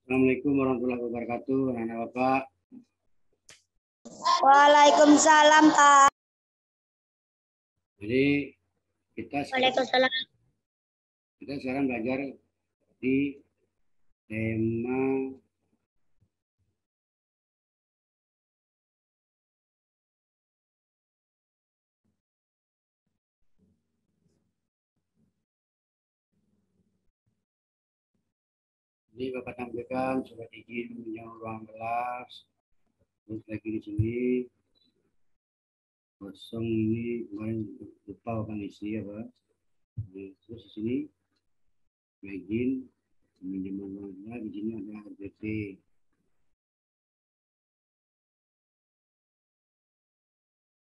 Assalamualaikum warahmatullahi wabarakatuh, anak-anak Bapak. Waalaikumsalam, Pak. Jadi kita sekarang belajar di tema ini. Bapak tampilkan surat izin meninjau ruang kelas. Terus lagi di sini kosong, ini kemarin lupa akan isi apa. Terus di sini izin meminjam ruang kelas. Di sini ada RDP.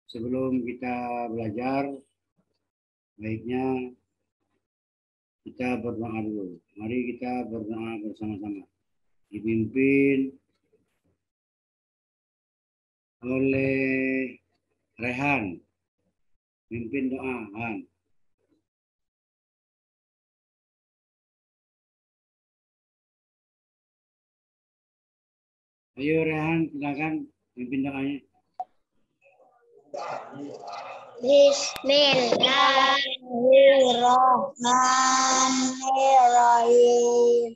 Sebelum kita belajar, baiknya kita berdoa dulu. Mari kita berdoa bersama-sama. Dipimpin oleh Rehan. Pimpin doa, Han. Ayo Rehan, silakan pimpin doanya. Bismillahirrahmanirrahim.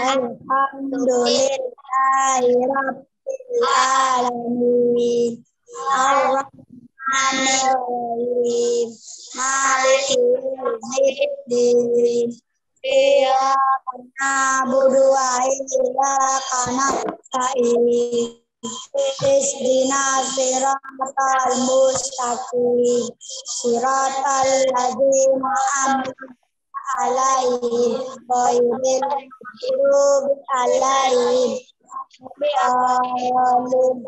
Alhamdulillahirabbil alamin. Ar-Rahmanir-Rahim. Maliki yaumiddin. Iyyaka na'budu wa iyyaka nasta'in. Ihdinas siratal mustaqim. Siratal ladzina an'amta 'alaihim ghairil maghdubi 'alaihim waladdallin.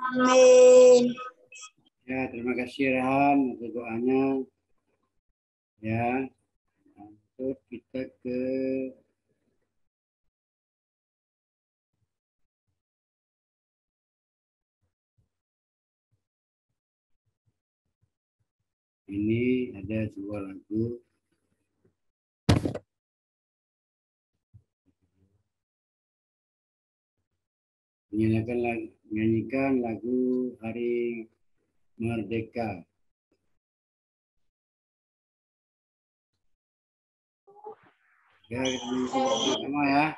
Amin. Ya, terima kasih Rehan untuk doanya. Ya, lanjut kita ke ini. Ada sebuah lagu. Menyanyikan lagu Hari Merdeka. Ya, kita sama ya.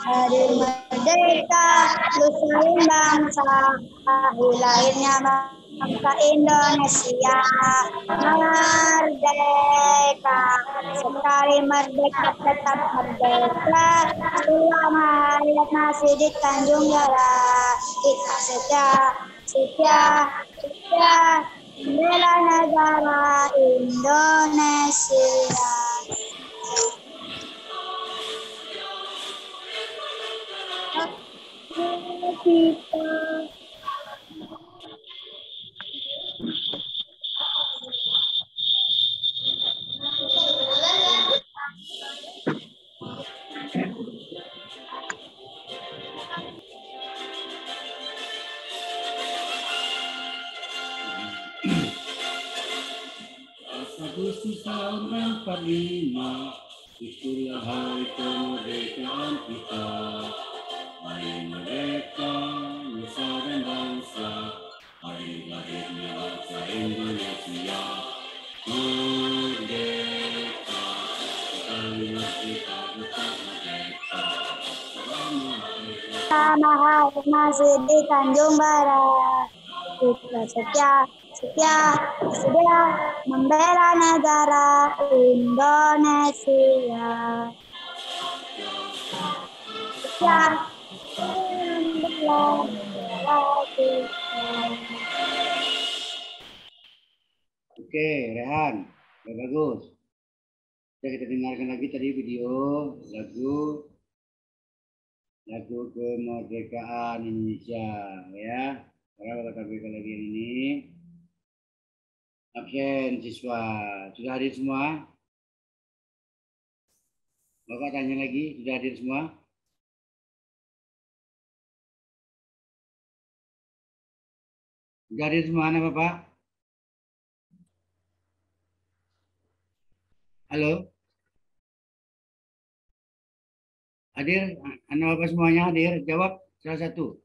Hari merdeka, lusain bangsa, hari lahirnya bangsa Indonesia. Merdeka, sekali merdeka tetap merdeka. Selama rakyat masih ditanjung jara, kita setia membela negara Indonesia. Agustus tahun 45, itulah hari kemerdekaan kita. Hari merdeka, nusa dan bangsa, hari lahirnya bangsa Indonesia. Merdeka, sekali merdeka, tetap merdeka. Sama hari masih di Tanjung Barat, kita setia membela negara Indonesia. Setia membela negara kita. Oke, Rehan. Ya, bagus. Kita dengarkan lagi tadi video lagu kemerdekaan Indonesia ya. Sekarang kita tampilkan lagi yang ini. Absen siswa. Sudah hadir semua? Bapak tanya lagi, sudah hadir semua? Sudah hadir semua anak Bapak? Halo? Hadir? Anak Bapak semuanya hadir? Jawab salah satu.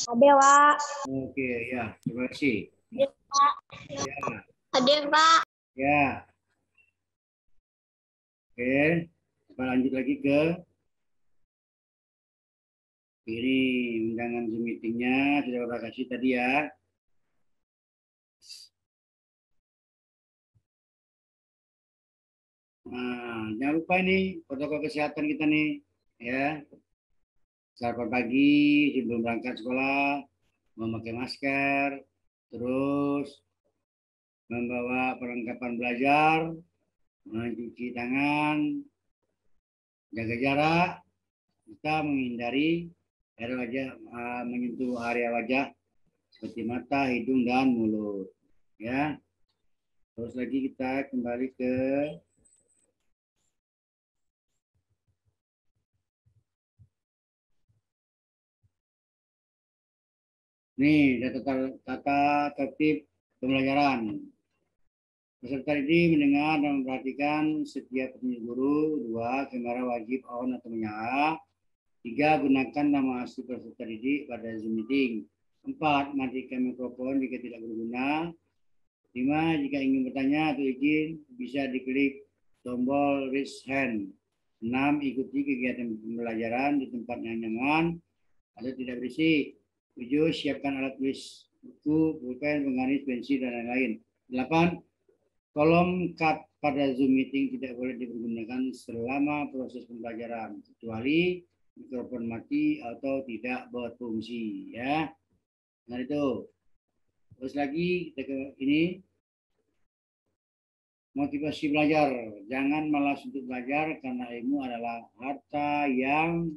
Hadir, Pak. Oke, ya. Terima kasih. Hadir, Pak. Ya, Hadir, Pak. ya. Oke, kita lanjut lagi ke ini undangan Zoom meetingnya sudah Bapak kasih tadi ya. Nah, jangan lupa ini protokol kesehatan kita nih ya. Sarapan pagi sebelum berangkat sekolah, memakai masker, terus membawa perlengkapan belajar, mencuci tangan, jaga jarak, kita menghindari area wajah, menyentuh area wajah seperti mata, hidung, dan mulut. Ya, terus lagi kita kembali ke nih tata tertib pembelajaran. Peserta ini mendengar dan memperhatikan setiap petunjuk guru. 2. Kamera wajib on atau menyala. 3. Gunakan nama asli peserta didik pada Zoom meeting. 4. Matikan mikrofon jika tidak berguna. 5. Jika ingin bertanya atau izin, bisa diklik tombol raise hand. 6. Ikuti kegiatan pembelajaran di tempat yang nyaman atau tidak berisik. 7. Siapkan alat tulis buku, pulpen, penggaris, pensil, dan lain-lain. 8. Kolom cut pada Zoom meeting tidak boleh dipergunakan selama proses pembelajaran, kecuali mikrofon mati atau tidak berfungsi. Ya, nah itu. Terus lagi kita ke ini motivasi belajar. Jangan malas untuk belajar karena ilmu adalah harta yang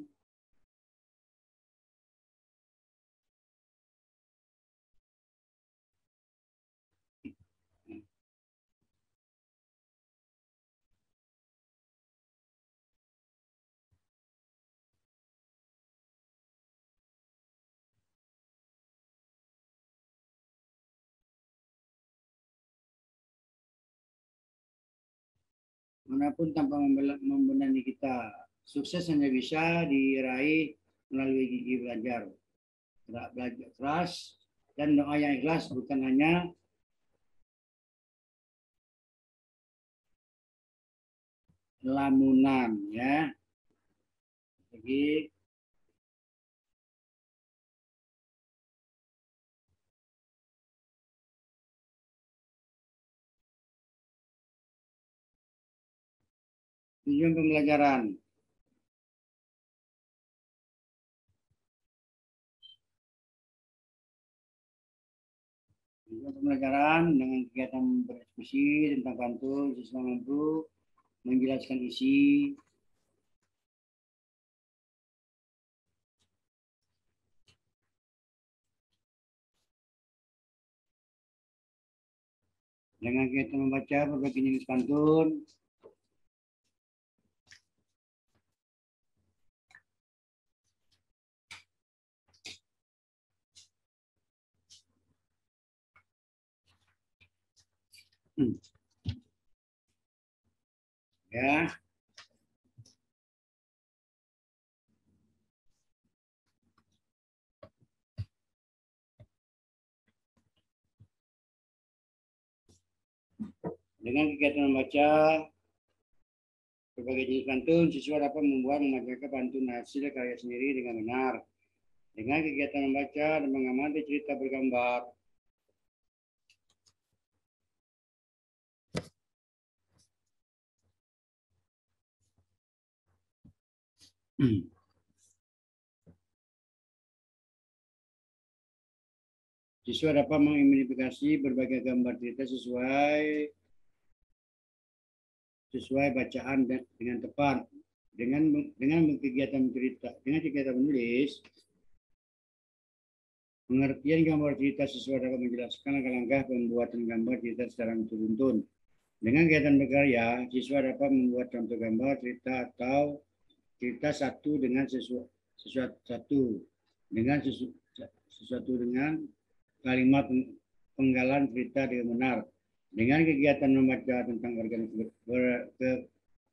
manapun tanpa membenahi kita. Sukses hanya bisa diraih melalui gigi belajar. Belajar keras dan doa yang ikhlas, bukan hanya lamunan ya. Lagi tujuan pembelajaran. Tujuan pembelajaran dengan kegiatan berdiskusi tentang pantun, siswa mampu menjelaskan isi, dengan kegiatan membaca berbagai jenis pantun, ya. Dengan kegiatan membaca berbagai jenis pantun, siswa dapat membuat membacakan pantun hasil karya sendiri dengan benar. Dengan kegiatan membaca dan mengamati cerita bergambar, Siswa dapat mengidentifikasi berbagai gambar cerita sesuai bacaan dengan tepat. Dengan kegiatan cerita, dengan kegiatan menulis, pengertian gambar cerita siswa dapat menjelaskan langkah-langkah pembuatan gambar cerita secara beruntun. Dengan kegiatan berkarya, siswa dapat membuat contoh gambar cerita atau cerita satu dengan sesuatu dengan kalimat penggalan cerita dengan benar. Dengan kegiatan membaca tentang organ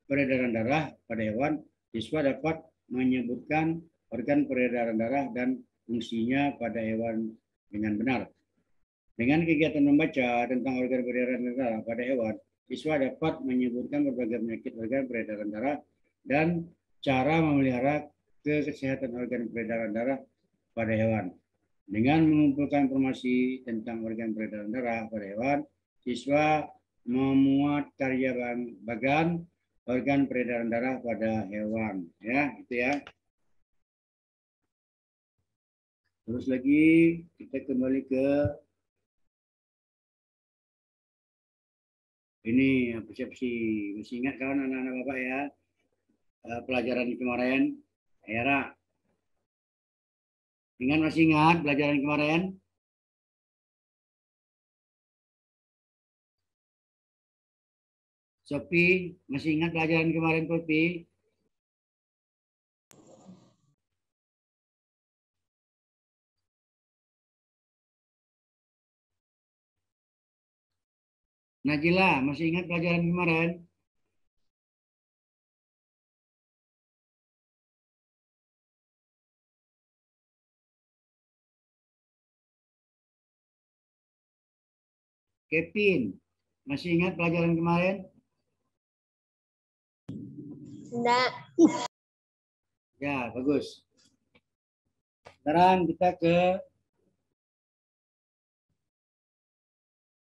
peredaran darah pada hewan, siswa dapat menyebutkan organ peredaran darah dan fungsinya pada hewan dengan benar. Dengan kegiatan membaca tentang organ peredaran darah pada hewan, siswa dapat menyebutkan berbagai penyakit organ peredaran darah dan cara memelihara kesehatan organ peredaran darah pada hewan. Dengan mengumpulkan informasi tentang organ peredaran darah pada hewan, siswa memuat karya bagan organ peredaran darah pada hewan. Ya, itu ya. Terus lagi kita kembali ke ini persepsi. Masih ingat kawan anak-anak Bapak ya? Pelajaran kemarin, Era. Masih ingat pelajaran kemarin? Sophie, masih ingat pelajaran kemarin, Sophie? Najila, masih ingat pelajaran kemarin? Kevin, masih ingat pelajaran kemarin? Enggak. Ya, bagus. Sekarang kita ke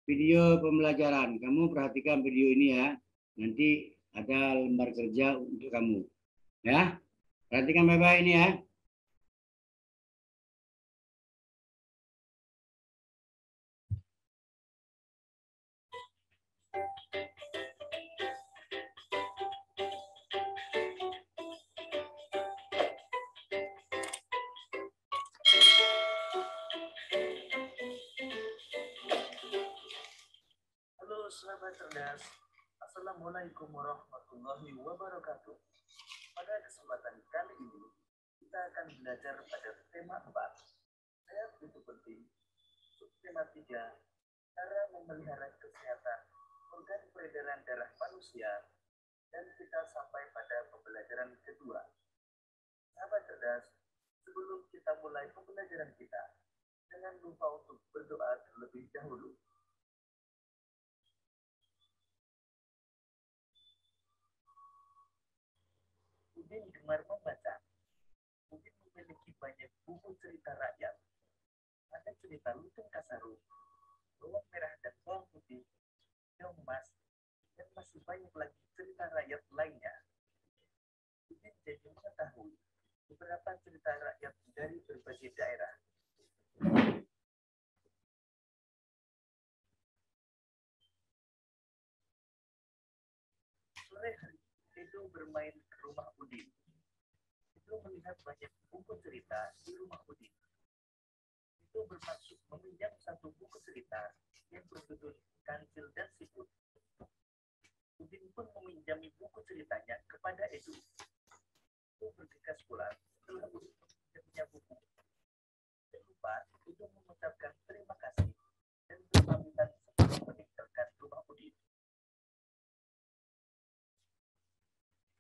video pembelajaran. Kamu perhatikan video ini ya. Nanti ada lembar kerja untuk kamu. Ya, perhatikan baik-baik ini ya. Halo sahabat cerdas, Assalamualaikum warahmatullahi wabarakatuh. Pada kesempatan kali ini, kita akan belajar pada tema 4. Sehat itu penting. Subtema 3, cara memelihara kesehatan organ peredaran darah manusia. Dan kita sampai pada pembelajaran kedua. Sahabat cerdas, sebelum kita mulai pembelajaran kita, jangan lupa untuk berdoa terlebih dahulu. Udin gemar membaca. Udin memiliki banyak buku cerita rakyat. Ada cerita Lutung Kasaru, bawang merah dan bawang putih, Keong Mas, dan masih banyak lagi cerita rakyat lainnya. Udin jadi mengetahui beberapa cerita rakyat dari berbagai daerah. Sore hari, Edo bermain ke rumah Udin. Edo melihat banyak buku cerita di rumah Udin. Edo bermaksud meminjam satu buku cerita yang berjudul Kancil dan Siput. Udin pun meminjami buku ceritanya kepada Edo. Edo bergegas pulang setelah Udin meminjamnya buku. Jangan lupa Edo mengucapkan terima kasih dan berpamitan sebelum meninggalkan rumah Udin.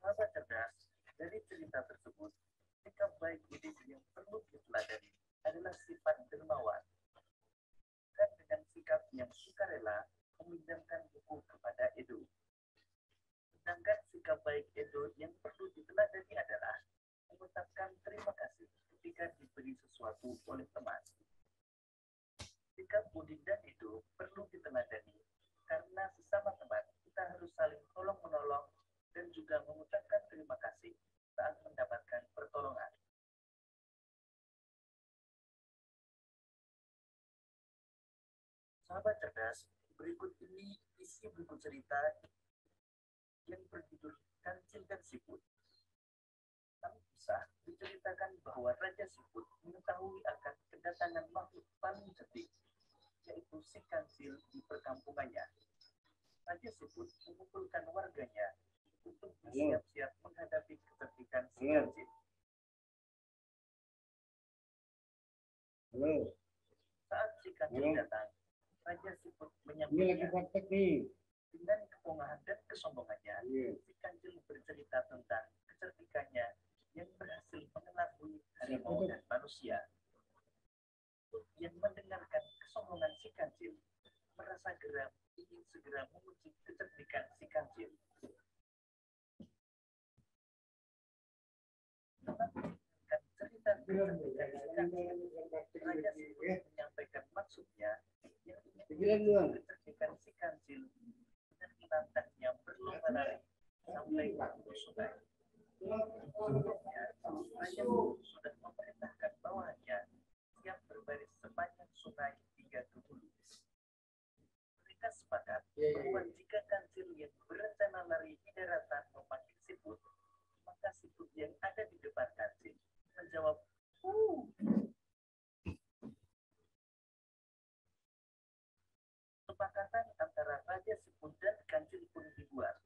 Sahabat cerdas, dari cerita tersebut, sikap baik Udin yang perlu diteladani adalah sifat dermawan. Dan dengan sikap yang sukarela meminjamkan buku kepada Edo. Sedangkan sikap baik Edo yang perlu diteladani adalah mengucapkan terima kasih ketika diberi sesuatu oleh teman. Sikap Udin dan Edo perlu diteladani karena sesama teman kita harus saling tolong-menolong dan juga mengucapkan terima kasih saat mendapatkan pertolongan. Sahabat cerdas, berikut ini isi buku cerita yang berjudul Kancil dan Siput. Dalam kisah diceritakan bahwa Raja Siput mengetahui akan kedatangan makhluk paling cerdik, yaitu si kancil di perkampungannya. Raja Siput mengumpulkan warganya untuk bersiap-siap menghadapi kecerdikan si kancil. Halo, Saat si kancil datang, Raja Siput ini lagi menyambutnya. praktek nih. Dengan kepongahan dan kesombongannya, si kancil bercerita tentang kecerdikannya yang berhasil mengelabui harimau dan manusia. Yang mendengarkan kesombongan si kancil merasa geram, ingin segera menguji kecerdikan si kancil. Mendengarkan cerita kecerdikan si kancil, Raja Siput menyampaikan maksudnya yang ingin kecerdikan si kancil dan menantangnya berlomba lari sampai ke hulu sungai. Sebelumnya, Raja Siput sudah memerintahkan bawahannya yang berbaris sepanjang sungai hingga ke hulu. Mereka sepakat bahwa jika kancil yang berencana lari di daratan memanggil siput, maka siput yang ada di depan kancil menjawab, Kesepakatan antara Raja Siput dan kancil pun dibuat.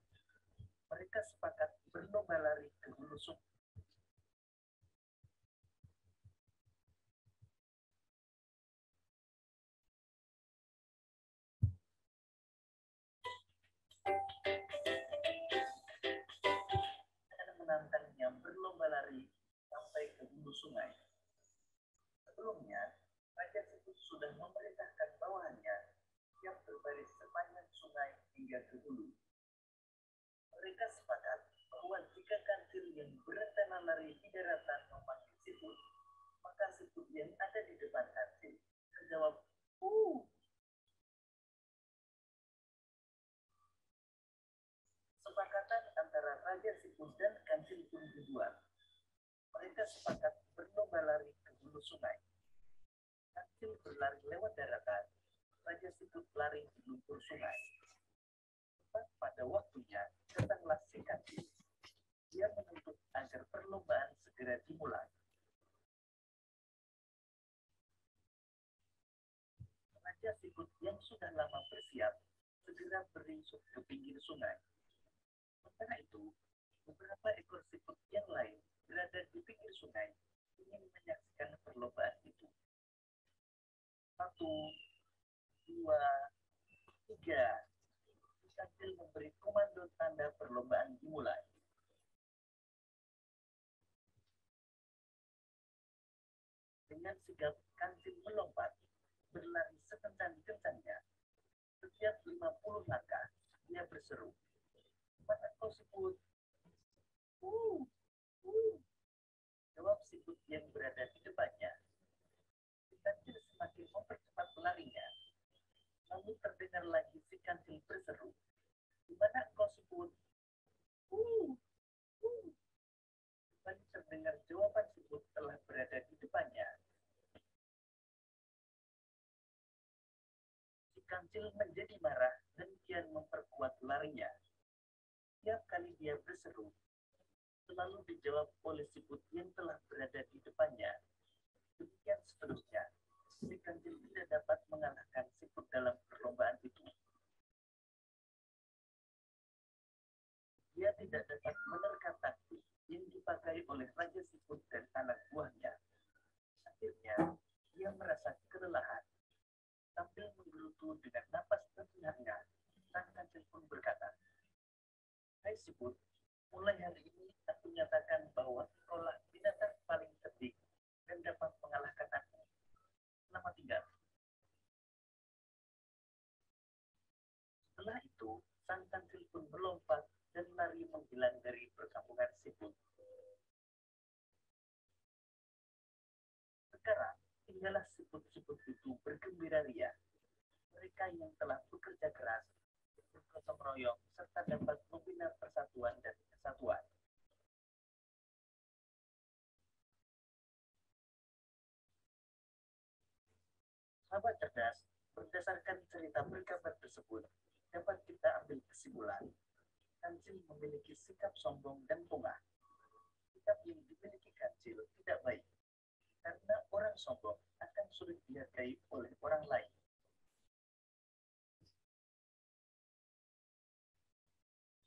Mereka sepakat berlomba lari ke hulu sungai. Dan menantangnya berlomba lari sampai ke hulu sungai. Sebelumnya, Raja Siput sudah memerintahkan bawahannya yang berbaris sepanjang sungai hingga ke hulu. Mereka sepakat bahwa jika kancil yang berencana lari di daratan memanggil siput, maka siput yang ada di depan kancil menjawab, Kesepakatan antara Raja Siput dan kancil pun dibuat. Mereka sepakat berlomba lari ke hulu sungai. Kancil berlari lewat daratan, Raja Siput lari di lumpur sungai. Tepat pada waktunya, datanglah si kancil. Dia menuntut agar perlombaan segera dimulai. Raja Siput yang sudah lama bersiap segera beringsut ke pinggir sungai. Sementara itu, beberapa ekor siput yang lain berada di pinggir sungai ingin menyaksikan perlombaan itu. 1, 2, 3. Kancil memberi komando tanda perlombaan dimulai. Dengan sigap, kancil melompat, berlari sekencang-kencangnya. Setiap 50 langkah, dia berseru, "Mana kau siput?" Jawab siput yang berada di depannya. Si kancil semakin mempercepat larinya. Lalu terdengar lagi si kancil berseru, "Di mana kau siput?" Kembali terdengar jawaban siput telah berada di depannya. Si kancil menjadi marah dan kian memperkuat larinya. Tiap kali dia berseru, selalu dijawab oleh siput yang telah berada di depannya. Demikian seterusnya. Si kancil tidak dapat mengalahkan siput dalam perlombaan itu. Dia tidak dapat menerka taktik yang dipakai oleh Raja Siput dan anak buahnya. Akhirnya, dia merasa kelelahan. Sambil menggerutu dengan napas terhengat, sang kancil pun berkata, "Hai siput, mulai hari ini aku nyatakan bahwa engkaulah binatang paling cerdik dan dapat mengalahkan aku. Selamat tinggal." Setelah itu, sang kancil pun melompat dan lari menghilang dari perkampungan siput. Sekarang, tinggallah siput-siput itu bergembira ria. Mereka yang telah bekerja keras, bergotong royong, serta dapat membina persatuan dan kesatuan. Sahabat cerdas, Berdasarkan cerita bergambar tersebut, dapat kita ambil kesimpulan. Kancil memiliki sikap sombong dan pongah. Sikap yang dimiliki kancil tidak baik, karena orang sombong akan sulit dihargai oleh orang lain.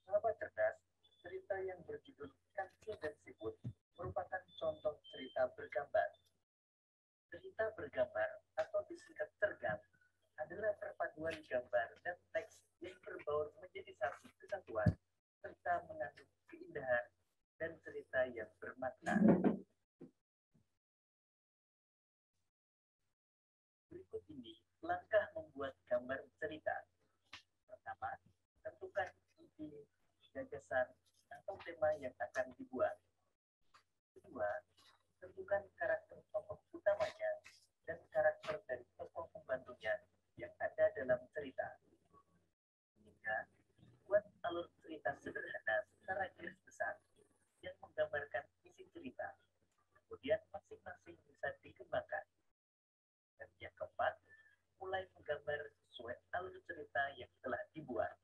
Sahabat cerdas, cerita yang berjudul Kancil dan Siput merupakan contoh cerita bergambar. Cerita bergambar atau disingkat cergam adalah perpaduan gambar dan teks yang berbaur menjadi satu kesatuan serta mengandung keindahan dan cerita yang bermakna. Berikut ini langkah membuat gambar cerita. Pertama, tentukan ide, gagasan, atau tema yang akan dibuat. Kedua, tentukan karakter tokoh utamanya dan karakter dari tokoh pembantunya yang ada dalam cerita. Ketiga, buat alur cerita sederhana secara garis besar yang menggambarkan isi cerita. Kemudian masing-masing bisa dikembangkan. Dan yang keempat, mulai menggambar sesuai alur cerita yang telah dibuat.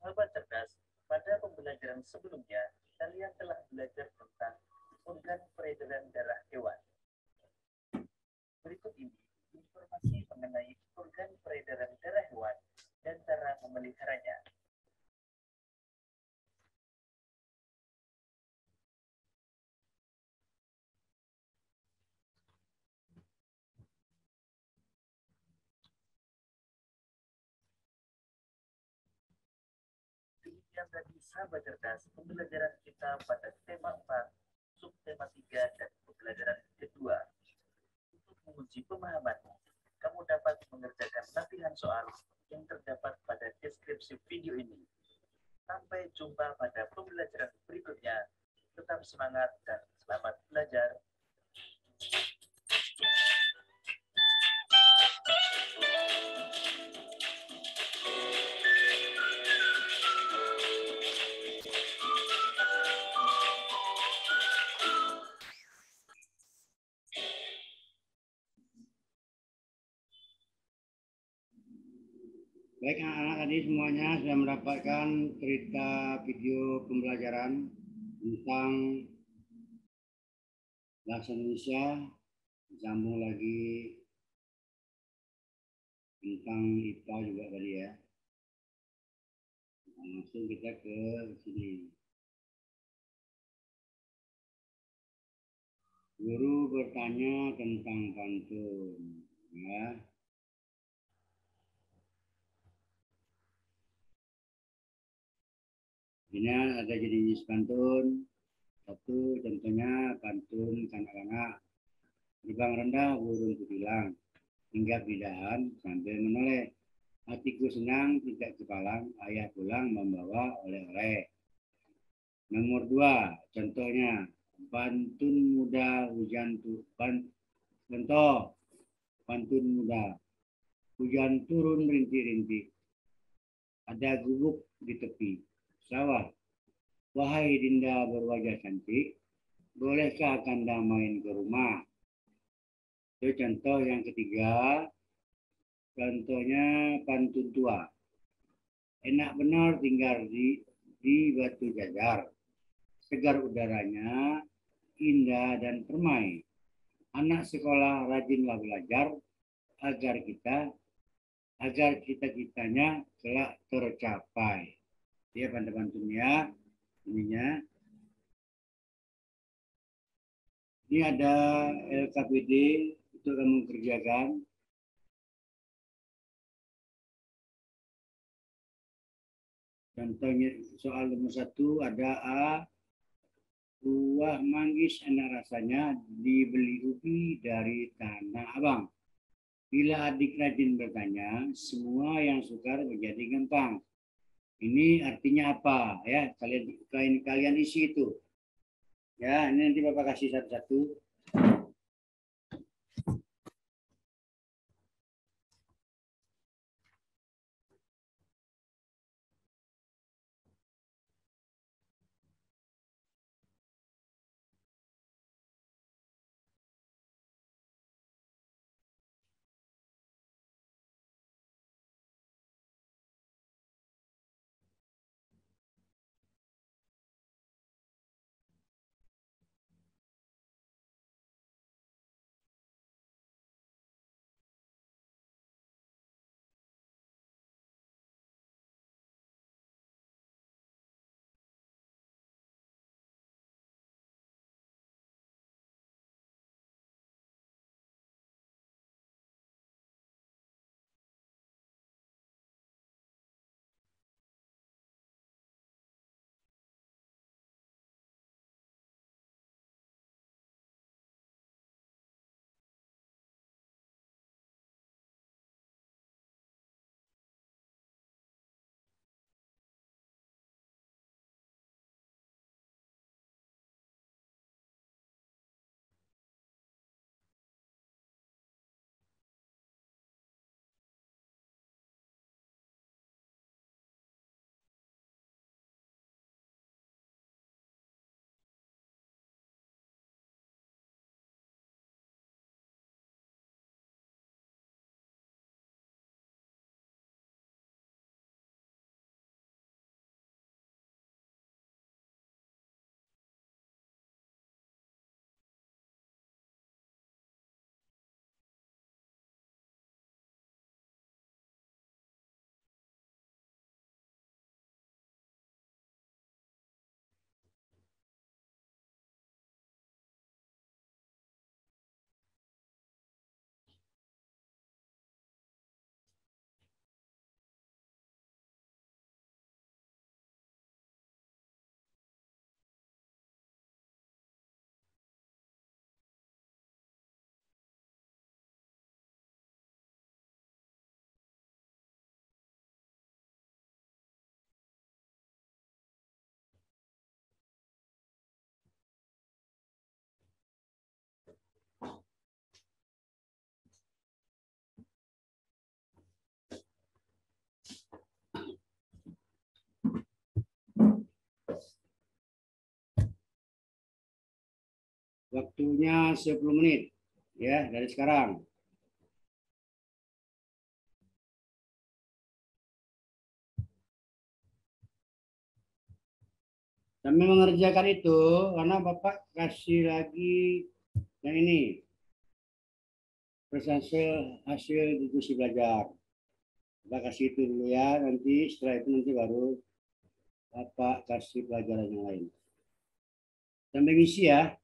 Sahabat cerdas, pada pembelajaran sebelumnya, kalian telah belajar tentang organ peredaran darah hewan. Berikut ini informasi mengenai organ peredaran darah hewan dan cara memeliharanya. Demikian tadi sahabat cerdas pembelajaran kita pada tema 4, subtema 3, dan pembelajaran kedua. Untuk menguji pemahamanmu, kamu dapat mengerjakan latihan soal yang terdapat pada deskripsi video ini. Sampai jumpa pada pembelajaran berikutnya. Tetap semangat dan selamat belajar. Baik anak-anak, tadi semuanya sudah mendapatkan cerita video pembelajaran tentang bahasa Indonesia. Sambung lagi tentang IPA juga tadi ya. Langsung kita ke sini. Guru bertanya tentang pantun, ya. Ini ada jenis pantun. Satu contohnya pantun kanak-kanak. Terbang rendah burung kutilang, hinggap di dahan sambil menoleh. Hatiku senang tidak kepalang, ayah pulang membawa oleh-oleh. Nomor 2, contohnya pantun muda hujan contoh pantun muda. Hujan turun rintik-rintik, ada gubuk di tepi sawah. Wahai Dinda berwajah cantik, bolehkah Kanda main ke rumah? Itu contoh yang ketiga. Contohnya pantun tua. Enak benar tinggal di Batu Jajar. Segar udaranya, indah dan permai. Anak sekolah rajinlah belajar agar cita-citanya kelak tercapai. Ya, pantun-pantunnya ininya. Ini ada LKPD untuk kamu kerjakan. Contohnya soal nomor 1 ada A. Buah manggis enak rasanya dibeli ubi dari Tanah Abang. Bila adik rajin bertanya, semua yang sukar menjadi gampang. Ini artinya apa? Ya, kalian isi itu. Ya, ini nanti Bapak kasih satu-satu. Waktunya 10 menit ya dari sekarang. Kami mengerjakan itu karena Bapak kasih lagi yang ini. Persentase hasil diskusi belajar. Bapak kasih itu dulu ya, nanti setelah itu nanti baru Bapak kasih pelajaran yang lain. Sampai ngisi ya.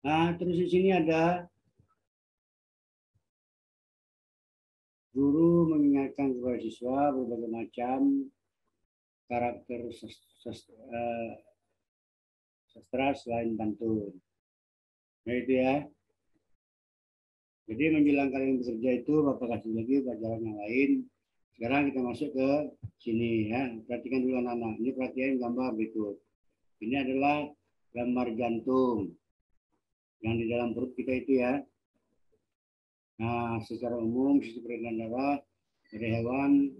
Nah, terus di sini ada guru mengingatkan kepada siswa berbagai macam karakter sastra selain pantun. Nah itu ya. Jadi menjelang kalian bekerja itu Bapak kasih lagi pelajaran yang lain. Sekarang kita masuk ke sini ya. Perhatikan dulu anak-anak. Ini perhatian gambar berikut. Ini adalah gambar jantung yang di dalam perut kita itu ya. Nah, secara umum sistem peredaran darah dari hewan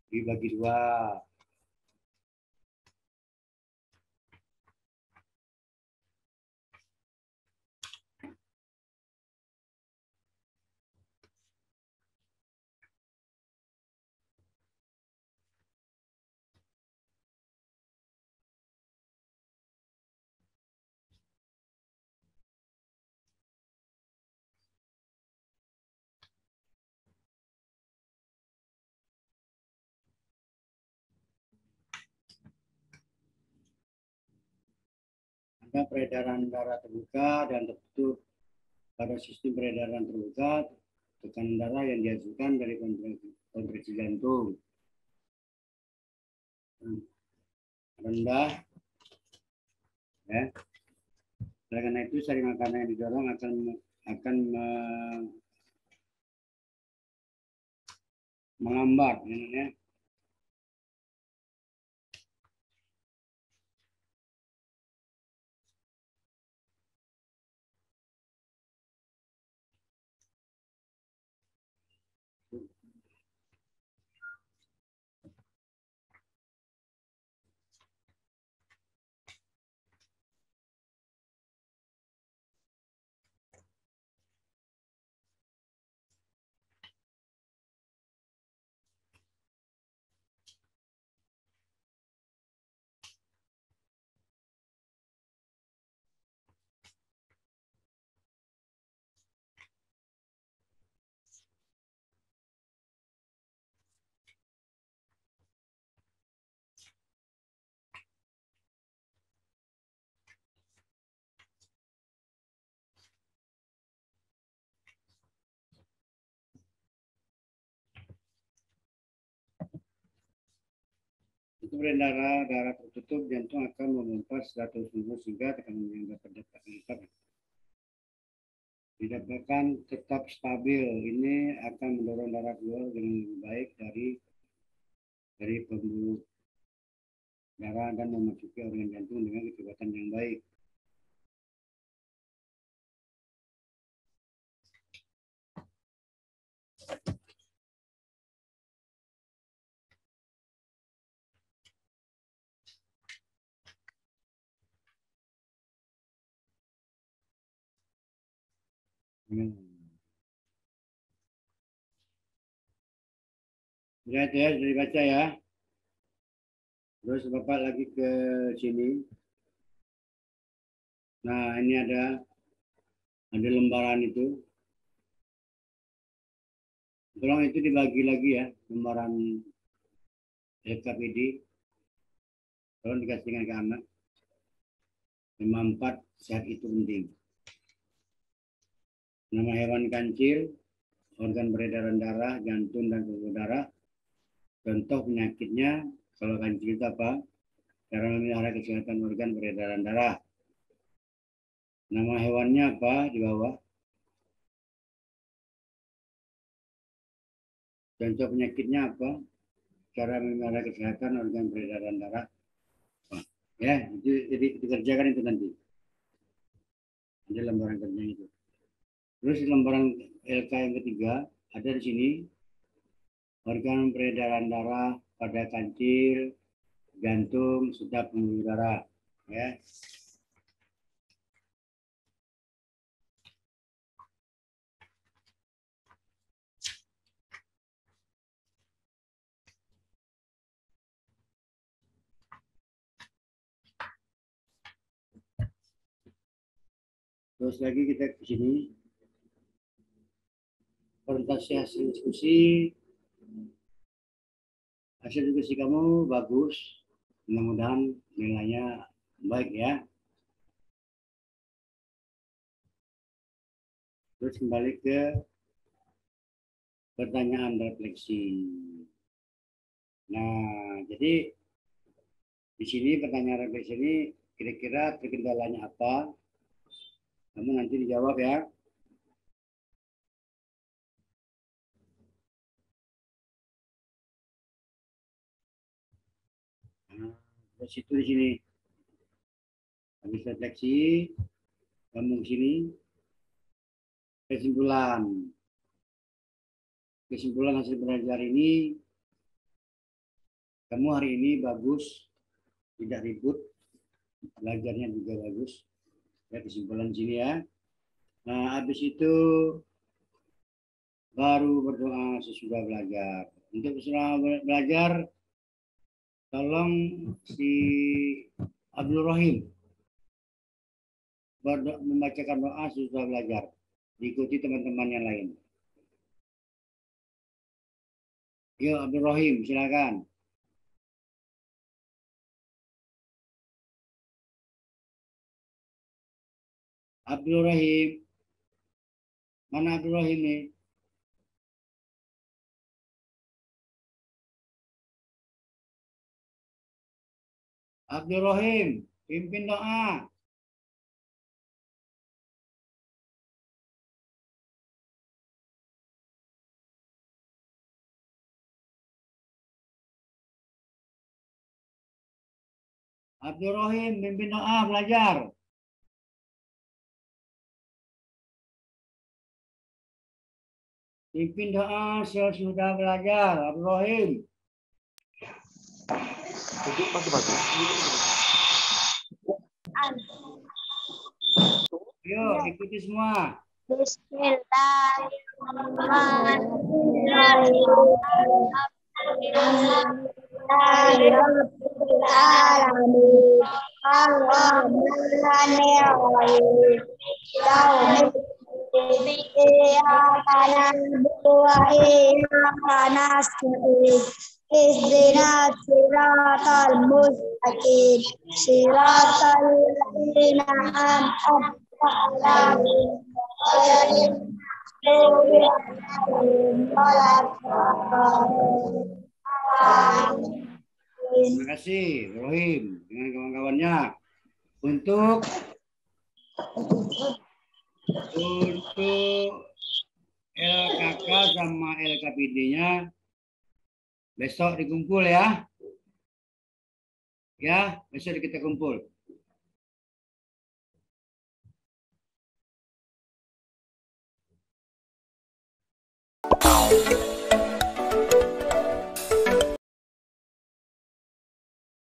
dibagi dua. Ada peredaran darah terbuka dan tertutup. Pada sistem peredaran terbuka, tekanan darah yang dihasilkan dari kontraksi jantung rendah, ya. Karena itu sari makanan yang didorong akan melambat, ya. Itu peredaran darah tertutup, jantung akan memompa 100 sehingga tekanan yang dapat didapatkan tetap stabil. Ini akan mendorong darah keluar dengan lebih baik dari pembuluh darah dan memasuki organ jantung dengan kecepatan yang baik. Lihat ya, sudah dibaca ya. Terus Bapak lagi ke sini. Nah, ini ada lembaran itu. Tolong itu dibagi lagi ya, lembaran LKPD. Tolong dikasihkan ke anak. 54 sehat itu penting. Nama hewan kancil, organ peredaran darah, jantung dan pembuluh darah. Contoh penyakitnya, kalau kancil itu apa? Cara memelihara kesehatan organ peredaran darah. Nama hewannya apa di bawah? Contoh penyakitnya apa? Cara memelihara kesehatan organ peredaran darah. Ya, itu dikerjakan itu nanti. Ada lembaran kerja itu. Terus lembaran LK yang ketiga ada di sini organ peredaran darah pada kancil, jantung, serta pembuluh darah. Ya. Terus lagi kita ke sini. Presentasi hasil diskusi. Hasil diskusi kamu bagus. Mudah-mudahan nilainya baik ya. Terus kembali ke pertanyaan refleksi. Nah, jadi di sini pertanyaan refleksi ini kira-kira terkendalanya apa? Kamu nanti dijawab ya. Nah, terus itu di sini. Habis refleksi, kamu di sini. Kesimpulan. Kesimpulan hasil belajar ini, kamu hari ini bagus, tidak ribut, belajarnya juga bagus. Ya, kesimpulan sini ya. Nah, habis itu baru berdoa sesudah belajar. Untuk sesudah belajar, tolong si Abdul Rahim membacakan doa sesudah belajar. Diikuti teman-teman yang lain. Yuk Abdul Rahim, silakan. Abdul Rahim. Mana Abdul Rahim nih? Abdul Rahim, pimpin doa. Abdul Rahim, pimpin doa belajar. Pimpin doa sesudah belajar, Abdul Rahim. Duduk pagi-pagi. Yuk, ikuti semua. Ihdina siratal mustaqim siratal ladzina an'amta 'alaihim ghairil maghdubi 'alaihim waladdallin. Terima kasih, Rohim, dengan kawan-kawannya. Untuk LKK sama LKPD-nya besok dikumpul ya. Ya, besok kita kumpul.